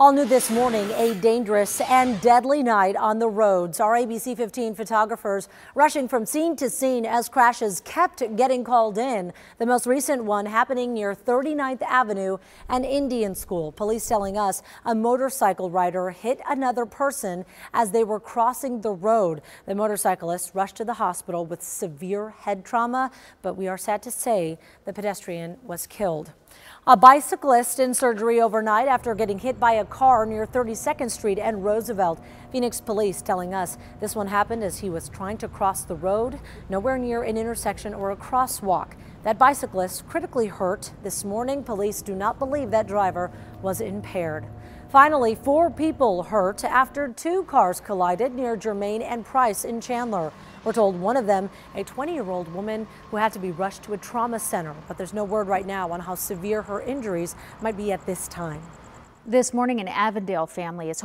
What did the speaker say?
All new this morning, a dangerous and deadly night on the roads. Our ABC 15 photographers rushing from scene to scene as crashes kept getting called in. The most recent one happening near 39th Avenue and Indian School. Police telling us a motorcycle rider hit another person as they were crossing the road. The motorcyclist rushed to the hospital with severe head trauma, but we are sad to say the pedestrian was killed. A bicyclist in surgery overnight after getting hit by a car near 32nd Street and Roosevelt. Phoenix police telling us this one happened as he was trying to cross the road, nowhere near an intersection or a crosswalk. That bicyclist critically hurt. This morning, police do not believe that driver was impaired. Finally, 4 people hurt after 2 cars collided near Germain and Price in Chandler. We're told one of them, a 20-year-old woman who had to be rushed to a trauma center, but there's no word right now on how severe her injuries might be at this time. This morning, an Avondale family is